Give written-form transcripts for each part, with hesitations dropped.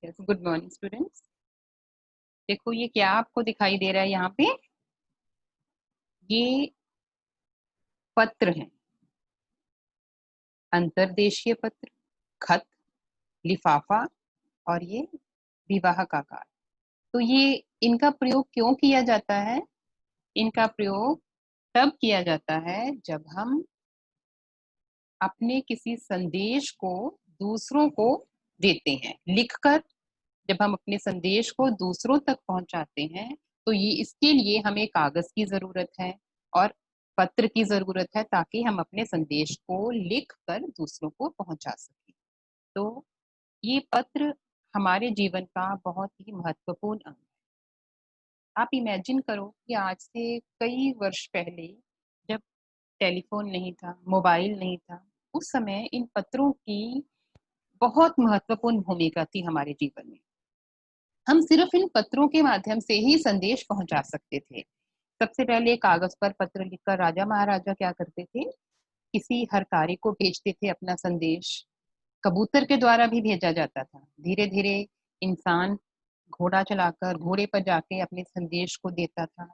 Yes, good morning students. देखो ये क्या आपको दिखाई दे रहा है यहाँ पे। ये पत्र हैं, अंतर्देशीय पत्र, खत, लिफाफा और ये विवाह का कार्ड। तो ये इनका प्रयोग क्यों किया जाता है? इनका प्रयोग तब किया जाता है जब हम अपने किसी संदेश को दूसरों को देते हैं लिखकर। जब हम अपने संदेश को दूसरों तक पहुंचाते हैं तो ये इसके लिए हमें कागज की जरूरत है और पत्र की जरूरत है, ताकि हम अपने संदेश को लिख कर दूसरों को पहुंचा सकें। तो ये पत्र हमारे जीवन का बहुत ही महत्वपूर्ण अंग है। आप इमेजिन करो कि आज से कई वर्ष पहले, जब टेलीफोन नहीं था, मोबाइल नहीं था, उस समय इन पत्रों की बहुत महत्वपूर्ण भूमिका थी हमारे जीवन में। हम सिर्फ इन पत्रों के माध्यम से ही संदेश पहुंचा सकते थे। सबसे पहले कागज पर पत्र लिखकर राजा महाराजा क्या करते थे, किसी हरकारी को भेजते थे अपना संदेश। कबूतर के द्वारा भी भेजा जाता था। धीरे धीरे इंसान घोड़ा चलाकर घोड़े पर जाके अपने संदेश को देता था।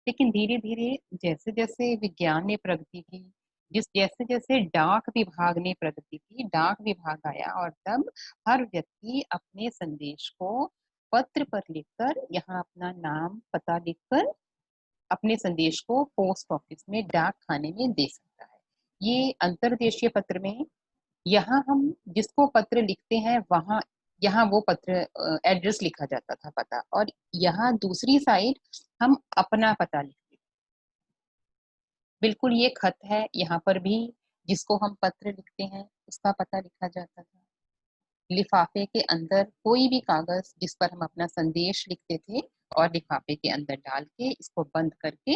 लेकिन धीरे धीरे जैसे जैसे विज्ञान ने प्रगति की, जिस जैसे जैसे डाक विभाग ने प्रगति की, डाक विभाग आया और तब हर व्यक्ति अपने संदेश को पत्र पर लिखकर, यहाँ अपना नाम पता लिखकर अपने संदेश को पोस्ट ऑफिस में, डाक खाने में दे सकता है। ये अंतर्देशीय पत्र में, यहाँ हम जिसको पत्र लिखते हैं वहां, यहाँ वो पत्र एड्रेस लिखा जाता था, पता, और यहाँ दूसरी साइड हम अपना पता लिखते थे। बिल्कुल ये खत है, यहाँ पर भी जिसको हम पत्र लिखते हैं उसका पता लिखा जाता था। लिफाफे के अंदर कोई भी कागज जिस पर हम अपना संदेश लिखते थे और लिफाफे के अंदर डाल के इसको बंद करके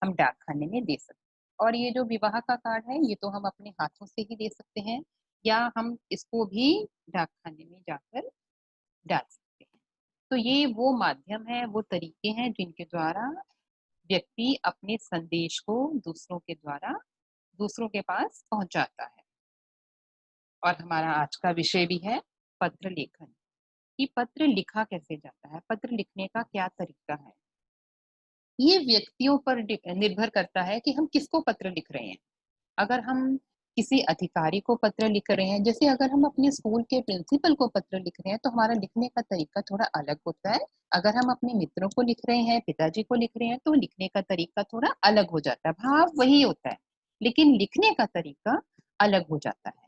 हम डाक खाने में दे सकते। और ये जो विवाह का कार्ड है, ये तो हम अपने हाथों से ही दे सकते हैं, या हम इसको भी डाक खाने में जाकर डाल सकते हैं। तो ये वो माध्यम है, वो तरीके हैं जिनके द्वारा व्यक्ति अपने संदेश को दूसरों के द्वारा दूसरों के पास पहुंचाता है। और हमारा आज का विषय भी है पत्र लेखन, कि पत्र लिखा कैसे जाता है, पत्र लिखने का क्या तरीका है। ये व्यक्तियों पर निर्भर करता है कि हम किसको पत्र लिख रहे हैं। अगर हम किसी अधिकारी को पत्र लिख रहे हैं, जैसे अगर हम अपने स्कूल के प्रिंसिपल को पत्र लिख रहे हैं, तो हमारा लिखने का तरीका थोड़ा अलग होता है। अगर हम अपने मित्रों को लिख रहे हैं, पिताजी को लिख रहे हैं, तो लिखने का तरीका थोड़ा अलग हो जाता है। भाव वही होता है, लेकिन लिखने का तरीका अलग हो जाता है।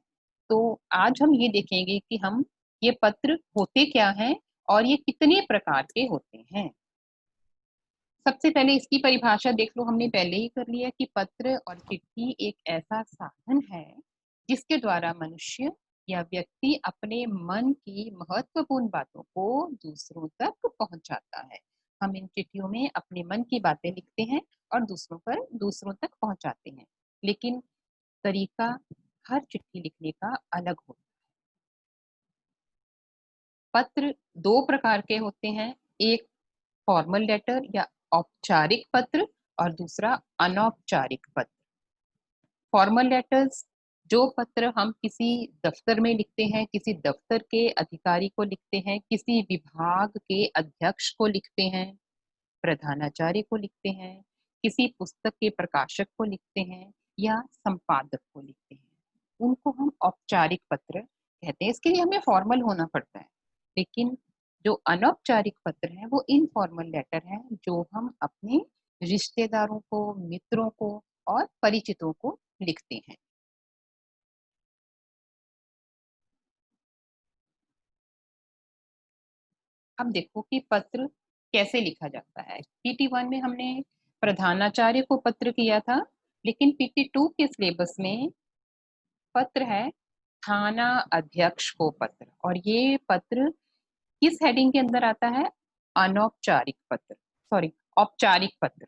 तो आज हम ये देखेंगे कि हम ये पत्र होते क्या हैं और ये कितने प्रकार के होते हैं। सबसे पहले इसकी परिभाषा देख लो, हमने पहले ही कर लिया कि पत्र और चिट्ठी एक ऐसा साधन है जिसके द्वारा मनुष्य या व्यक्ति अपने मन की महत्वपूर्ण बातों को दूसरों तक पहुंचाता है। हम इन चिट्ठियों में अपने मन की बातें लिखते हैं और दूसरों तक पहुंचाते हैं, लेकिन तरीका हर चिट्ठी लिखने का अलग होता है। पत्र दो प्रकार के होते हैं, एक फॉर्मल लेटर या औपचारिक पत्र और दूसरा अनौपचारिक पत्र। फॉर्मल लेटर्स, जो पत्र हम किसी दफ्तर में लिखते हैं, किसी दफ्तर के अधिकारी को लिखते हैं, किसी विभाग के अध्यक्ष को लिखते हैं, प्रधानाचार्य को लिखते हैं, किसी पुस्तक के प्रकाशक को लिखते हैं या संपादक को लिखते हैं, उनको हम औपचारिक पत्र कहते हैं। इसके लिए हमें फॉर्मल होना पड़ता है। लेकिन जो अनौपचारिक पत्र है वो इनफॉर्मल लेटर है, जो हम अपने रिश्तेदारों को, मित्रों को और परिचितों को लिखते हैं। अब देखो कि पत्र कैसे लिखा जाता है। PT1 में हमने प्रधानाचार्य को पत्र किया था, लेकिन PT2 के सिलेबस में पत्र है थाना अध्यक्ष को पत्र, और ये पत्र किस हेडिंग के अंदर आता है? अनौपचारिक पत्र, सॉरी, औपचारिक पत्र।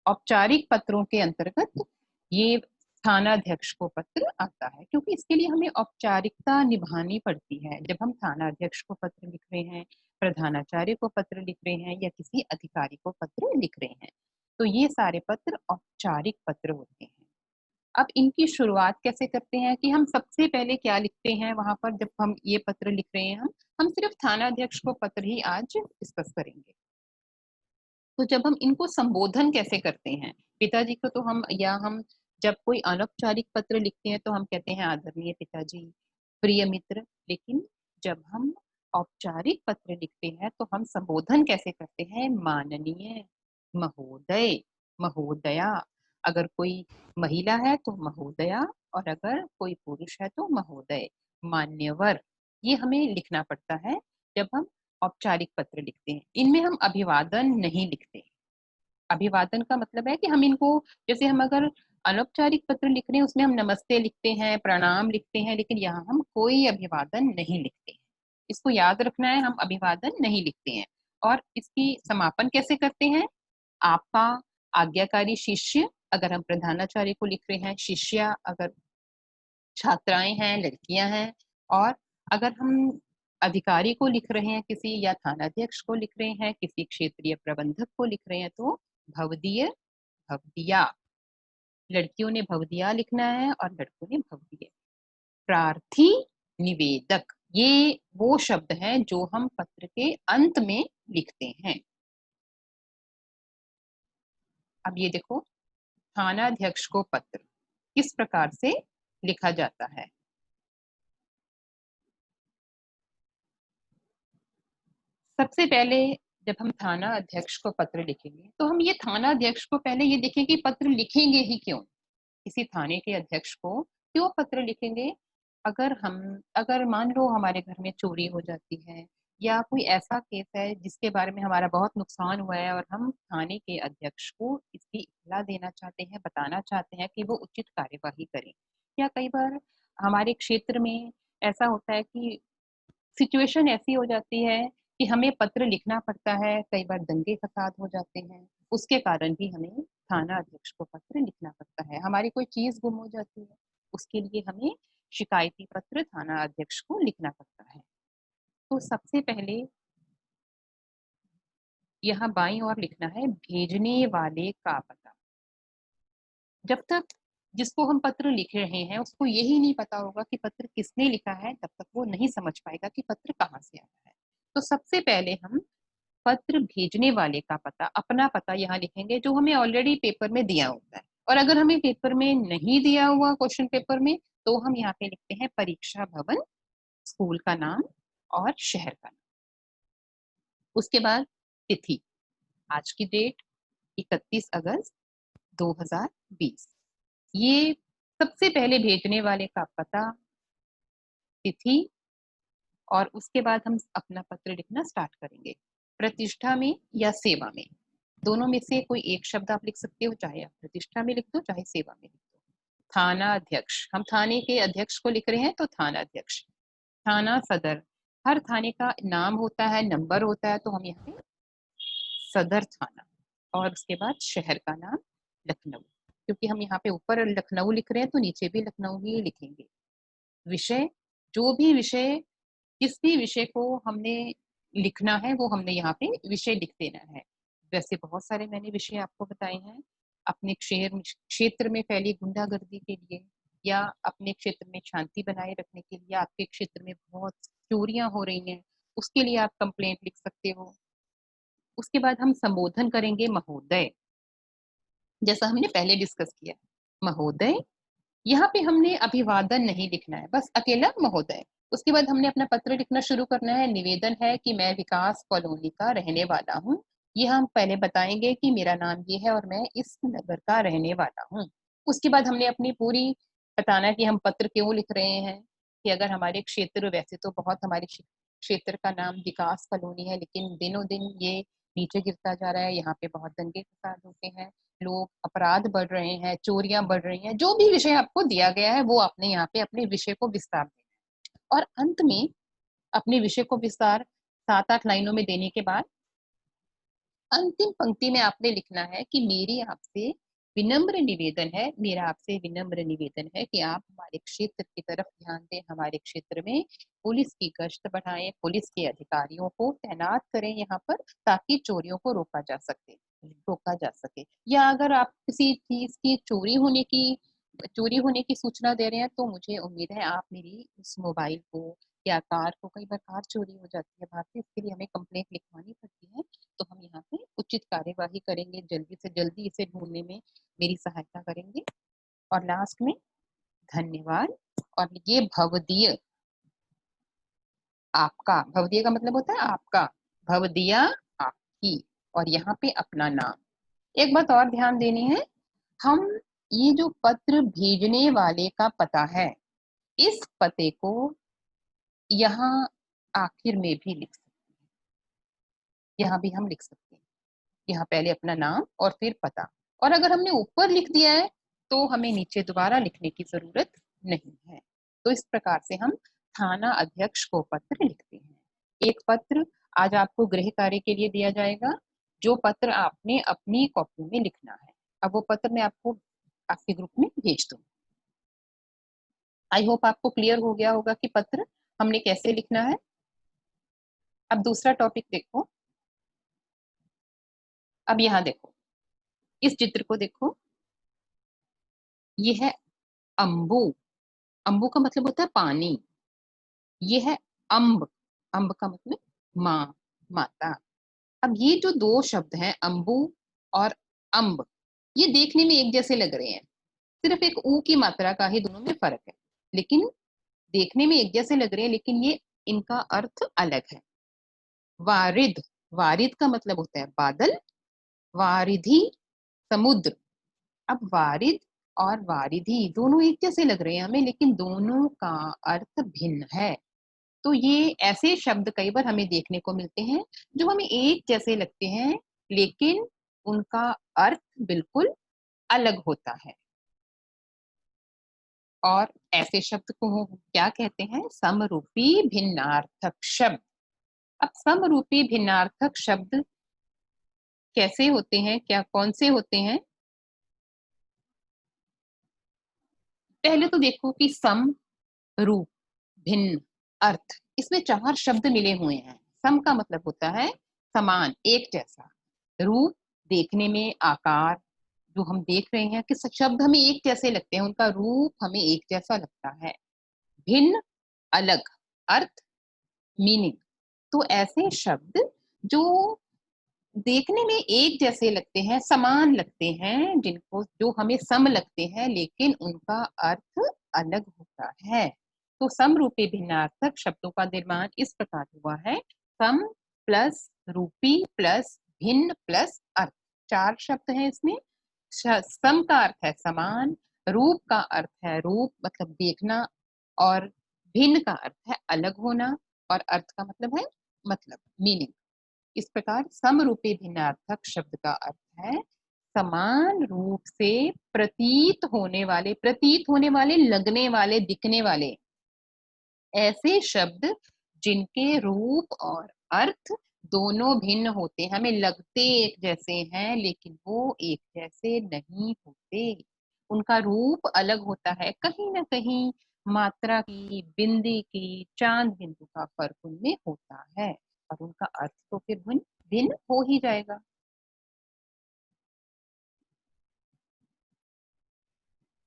औपचारिक पत्रों के अंतर्गत ये थानाध्यक्ष को पत्र आता है, क्योंकि इसके लिए हमें औपचारिकता निभानी पड़ती है। जब हम थानाध्यक्ष को पत्र लिख रहे हैं, प्रधानाचार्य को पत्र लिख रहे हैं या किसी अधिकारी को पत्र लिख रहे हैं, तो ये सारे पत्र औपचारिक पत्र होते हैं। अब इनकी शुरुआत कैसे करते हैं कि हम सबसे पहले क्या लिखते हैं वहां पर, जब हम ये पत्र लिख रहे हैं, हम सिर्फ थानाध्यक्ष को पत्र ही आज डिस्कस करेंगे। तो जब हम इनको संबोधन कैसे करते हैं, पिताजी को तो हम जब कोई अनौपचारिक पत्र लिखते हैं तो हम कहते हैं आदरणीय पिताजी, प्रिय मित्र। लेकिन जब हम औपचारिक पत्र लिखते हैं तो हम संबोधन कैसे करते हैं, माननीय, महोदय, महोदया। अगर कोई महिला है तो महोदया, और अगर कोई पुरुष है तो महोदय, मान्यवर। ये हमें लिखना पड़ता है जब हम औपचारिक पत्र लिखते हैं। इनमें हम अभिवादन नहीं लिखते। अभिवादन का मतलब है कि हम इनको, जैसे हम अगर अनौपचारिक पत्र लिख रहे हैं उसमें हम नमस्ते लिखते हैं, प्रणाम लिखते हैं, लेकिन यहाँ हम कोई अभिवादन नहीं लिखते हैं। इसको याद रखना है, हम अभिवादन नहीं लिखते हैं। और इसकी समापन कैसे करते हैं, आपका आज्ञाकारी शिष्य, अगर हम प्रधानाचार्य को लिख रहे हैं, शिष्या अगर छात्राएं हैं, लड़कियां हैं। और अगर हम अधिकारी को लिख रहे हैं किसी, या थानाध्यक्ष को लिख रहे हैं, किसी क्षेत्रीय प्रबंधक को लिख रहे हैं, तो भवदीय, भवदिया। लड़कियों ने भवदिया लिखना है और लड़कों ने भवदीय। प्रार्थी, निवेदक, ये वो शब्द हैं जो हम पत्र के अंत में लिखते हैं। अब ये देखो, थानाध्यक्ष को पत्र किस प्रकार से लिखा जाता है। सबसे पहले जब हम थाना अध्यक्ष को पत्र लिखेंगे तो हम ये थाना अध्यक्ष को पहले ये देखें कि पत्र लिखेंगे ही क्यों। किसी थाने के अध्यक्ष को क्यों पत्र लिखेंगे। अगर मान लो हमारे घर में चोरी हो जाती है, या कोई ऐसा केस है जिसके बारे में हमारा बहुत नुकसान हुआ है और हम थाने के अध्यक्ष को इसकी इत्तला देना चाहते हैं, बताना चाहते हैं कि वो उचित कार्यवाही करें। या कई बार हमारे क्षेत्र में ऐसा होता है कि सिचुएशन ऐसी हो जाती है कि हमें पत्र लिखना पड़ता है, कई बार दंगे फसाद हो जाते हैं, उसके कारण भी हमें थाना अध्यक्ष को पत्र लिखना पड़ता है। हमारी कोई चीज गुम हो जाती है, उसके लिए हमें शिकायती पत्र थाना अध्यक्ष को लिखना पड़ता है। तो सबसे पहले यहाँ बाईं ओर लिखना है भेजने वाले का पता। जब तक जिसको हम पत्र लिख रहे हैं उसको यही नहीं पता होगा कि पत्र किसने लिखा है, तब तक वो नहीं समझ पाएगा कि पत्र कहाँ से आया है। तो सबसे पहले हम पत्र भेजने वाले का पता, अपना पता यहाँ लिखेंगे जो हमें ऑलरेडी पेपर में दिया होता है। और अगर हमें पेपर में नहीं दिया हुआ क्वेश्चन पेपर में, तो हम यहाँ पे लिखते हैं परीक्षा भवन, स्कूल का नाम और शहर का नाम। उसके बाद तिथि, आज की डेट 31 अगस्त 2020। ये सबसे पहले भेजने वाले का पता, तिथि, और उसके बाद हम अपना पत्र लिखना स्टार्ट करेंगे। प्रतिष्ठा में या सेवा में, दोनों में से कोई एक शब्द आप लिख सकते हो, चाहे आप प्रतिष्ठा में लिख दो चाहे सेवा में लिख दो। थाना अध्यक्ष, हम थाने के अध्यक्ष को लिख रहे हैं तो थाना अध्यक्ष। थाना सदर, हर थाने का नाम होता है, नंबर होता है, तो हम यहाँ पे सदर थाना। और उसके बाद शहर का नाम लखनऊ, क्योंकि हम यहाँ पे ऊपर लखनऊ लिख रहे हैं तो नीचे भी लखनऊ ही लिखेंगे। विषय, जो भी विषय, किस भी विषय को हमने लिखना है वो हमने यहाँ पे विषय लिख देना है। वैसे बहुत सारे मैंने विषय आपको बताए हैं। अपने क्षेत्र में फैली गुंडागर्दी के लिए, या अपने क्षेत्र में शांति बनाए रखने के लिए, आपके क्षेत्र में बहुत चोरियां हो रही हैं, उसके लिए आप कंप्लेंट लिख सकते हो। उसके बाद हम संबोधन करेंगे महोदय, जैसा हमने पहले डिस्कस किया। महोदय, यहाँ पे हमने अभिवादन नहीं लिखना है, बस अकेला महोदय। उसके बाद हमने अपना पत्र लिखना शुरू करना है। निवेदन है कि मैं विकास कॉलोनी का रहने वाला हूँ। ये हम पहले बताएंगे कि मेरा नाम ये है और मैं इस नगर का रहने वाला हूँ। उसके बाद हमने अपनी पूरी बताना कि हम पत्र क्यों लिख रहे हैं, कि अगर हमारे क्षेत्र, वैसे तो बहुत हमारे क्षेत्र का नाम विकास कॉलोनी है, लेकिन दिनों दिन ये नीचे गिरता जा रहा है, यहाँ पे बहुत दंगे फसाद होते हैं, लोग, अपराध बढ़ रहे हैं, चोरियां बढ़ रही हैं। जो भी विषय आपको दिया गया है वो आपने यहाँ पे अपने विषय को विस्तार देना है। और अंत में अपने विषय को विस्तार 7-8 लाइनों में देने के बाद अंतिम पंक्ति में आपने लिखना है कि मेरी आपसे विनम्र निवेदन है, मेरा आपसे विनम्र निवेदन है कि आप हमारे क्षेत्र की तरफ ध्यान दें, हमारे क्षेत्र में पुलिस की गश्त बढ़ाएं, पुलिस के अधिकारियों को तैनात करें यहाँ पर, ताकि चोरियों को रोका जा सके। या अगर आप किसी चीज की चोरी होने की चोरी होने की सूचना दे रहे हैं, तो मुझे उम्मीद है आप मेरी उस मोबाइल को या कार को, कई बार कार चोरी हो जाती है बाहर से, इसके लिए हमें कंप्लेंट लिखवानी पड़ती है, तो हम यहाँ पे उचित कार्यवाही करेंगे, जल्दी से जल्दी इसे ढूंढने में मेरी सहायता करेंगे। और लास्ट में धन्यवाद। और ये भवदीय, आपका, भवदीय का मतलब होता है आपका, भवदीया आपकी, और यहाँ पे अपना नाम। एक बात और ध्यान देनी है, हम ये जो पत्र भेजने वाले का पता है, इस पते को यहाँ आखिर में भी लिख सकते हैं, यहाँ भी हम लिख सकते हैं, यहाँ पहले अपना नाम और फिर पता। और अगर हमने ऊपर लिख दिया है तो हमें नीचे दोबारा लिखने की जरूरत नहीं है। तो इस प्रकार से हम थाना अध्यक्ष को पत्र लिखते हैं। एक पत्र आज आपको गृह कार्य के लिए दिया जाएगा, जो पत्र आपने अपनी कॉपी में लिखना है। अब वो पत्र मैं आपको आपके ग्रुप में भेज दूँ। आई होप आपको क्लियर हो गया होगा कि पत्र हमने कैसे लिखना है। अब दूसरा टॉपिक देखो। अब यहाँ देखो, इस चित्र को देखो, ये है अम्बु। अम्बु का मतलब होता है पानी। ये है अम्ब। अम्ब का मतलब माँ, माता। अब ये जो दो शब्द हैं, अम्बु और अम्ब, ये देखने में एक जैसे लग रहे हैं, सिर्फ एक ऊ की मात्रा का ही दोनों में फर्क है, लेकिन देखने में एक जैसे लग रहे हैं, लेकिन ये इनका अर्थ अलग है। वारिद, वारिद का मतलब होता है बादल, वारिधि समुद्र। अब वारिद और वारिधि दोनों एक जैसे लग रहे हैं हमें, लेकिन दोनों का अर्थ भिन्न है। तो ये ऐसे शब्द कई बार हमें देखने को मिलते हैं जो हमें एक जैसे लगते हैं, लेकिन उनका अर्थ बिल्कुल अलग होता है। और ऐसे शब्द को क्या कहते हैं? समरूपी भिन्नार्थक शब्द। अब समरूपी भिन्नार्थक शब्द कैसे होते हैं, क्या कौन से होते हैं? पहले तो देखो कि सम, रूप, भिन्न, अर्थ, इसमें चार शब्द मिले हुए हैं। सम का मतलब होता है समान, एक जैसा। रूप, देखने में आकार, जो हम देख रहे हैं कि शब्द हमें एक जैसे लगते हैं, उनका रूप हमें एक जैसा लगता है। भिन्न, अलग, अर्थ, मीनिंग। तो ऐसे शब्द जो देखने में एक जैसे लगते हैं, समान लगते हैं, जिनको जो हमें सम लगते हैं, लेकिन उनका अर्थ अलग होता है। तो समरूपी भिन्नार्थक शब्दों का निर्माण इस प्रकार हुआ है: सम प्लस रूपी प्लस भिन्न प्लस अर्थ। चार शब्द हैं इसमें। सम का अर्थ है समान, रूप का अर्थ है रूप मतलब देखना, और भिन्न का अर्थ है अलग होना, और अर्थ का मतलब है मतलब, मीनिंग। इस प्रकार समरूपी भिन्नार्थक शब्द का अर्थ है समान रूप से प्रतीत होने वाले, लगने वाले, दिखने वाले ऐसे शब्द जिनके रूप और अर्थ दोनों भिन्न होते हैं। हमें लगते एक जैसे हैं, लेकिन वो एक जैसे नहीं होते। उनका रूप अलग होता है, कहीं ना कहीं मात्रा की, बिंदी की, चांद बिंदु का फर्क उनमें होता है, और उनका अर्थ तो फिर भिन्न भिन्न हो ही जाएगा।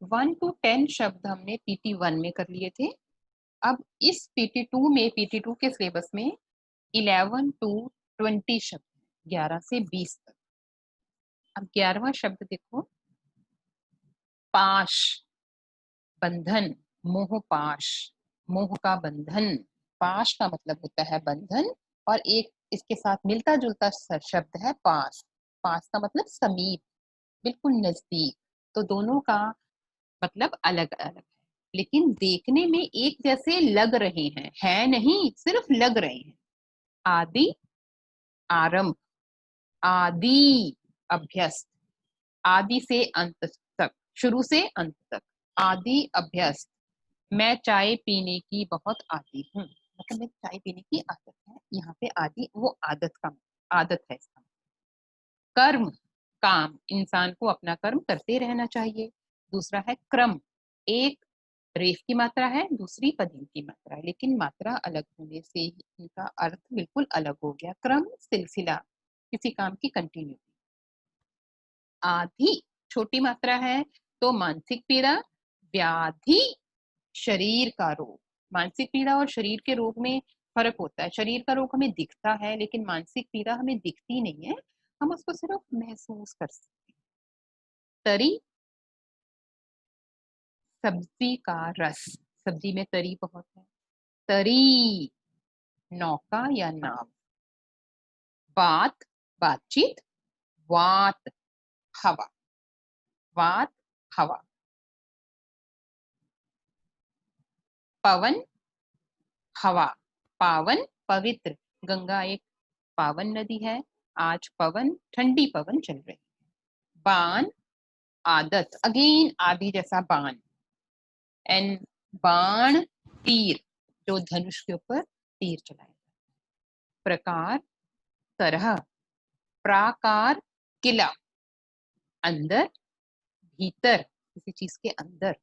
वन टू 10 शब्द हमने PT1 में कर लिए थे। अब इस PT2 में, PT2 के सिलेबस में 11 टू 20 शब्द, 11 से 20 तक। अब 11वां शब्द देखो, पाश, बंधन, मोह पाश, मोह का बंधन। पाश का मतलब होता है बंधन, और एक इसके साथ मिलता जुलता शब्द है पास। पास का मतलब समीप, बिल्कुल नजदीक। तो दोनों का मतलब अलग अलग है, लेकिन देखने में एक जैसे लग रहे हैं, है नहीं, सिर्फ लग रहे हैं। आदि, आरंभ, आदि, अभ्यस्त, आदि से अंत तक, शुरू से अंत तक, आदि अभ्यस्त। मैं चाय पीने की बहुत आदी हूँ, मतलब मैं चाय पीने की आदत है। यहाँ पे आदि वो आदत का, आदत है इसका। कर्म, काम, इंसान को अपना कर्म करते रहना चाहिए। दूसरा है क्रम, एक रेफ की मात्रा है, दूसरी पदीन की मात्रा है, लेकिन मात्रा अलग होने से ही इनका अर्थ बिल्कुल अलग हो गया। क्रम, सिलसिला, किसी काम की कंटिन्यूटी। आधी छोटी मात्रा है, तो मानसिक पीड़ा, व्याधि शरीर का रोग। मानसिक पीड़ा और शरीर के रोग में फर्क होता है। शरीर का रोग हमें दिखता है, लेकिन मानसिक पीड़ा हमें दिखती नहीं है, हम उसको सिर्फ महसूस कर सकते हैं। तरी, सब्जी का रस। सब्जी में तरी बहुत है। तरी, नौका या नाव। बात, बातचीत। वात, हवा। वात, हवा। पवन, हवा। पावन, पवित्र। गंगा एक पावन नदी है। आज पवन, ठंडी पवन चल रही है। बाण, आदत। अगेन आदि जैसा बाण। एंड बाण, तीर, जो धनुष के ऊपर तीर चलाए। प्रकार, तरह। प्राकार, किला। अंदर, भीतर, किसी चीज के अंदर।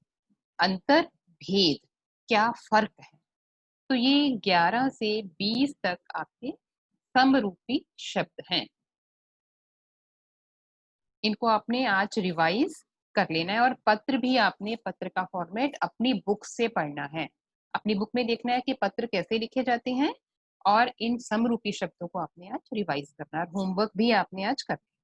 अंतर, भेद, क्या फर्क है। तो ये 11 से 20 तक आपके समरूपी शब्द हैं। इनको आपने आज रिवाइज कर लेना है, और पत्र भी आपने, पत्र का फॉर्मेट अपनी बुक से पढ़ना है। अपनी बुक में देखना है कि पत्र कैसे लिखे जाते हैं, और इन समरूपी शब्दों को आपने आज रिवाइज करना है। होमवर्क भी आपने आज करना है।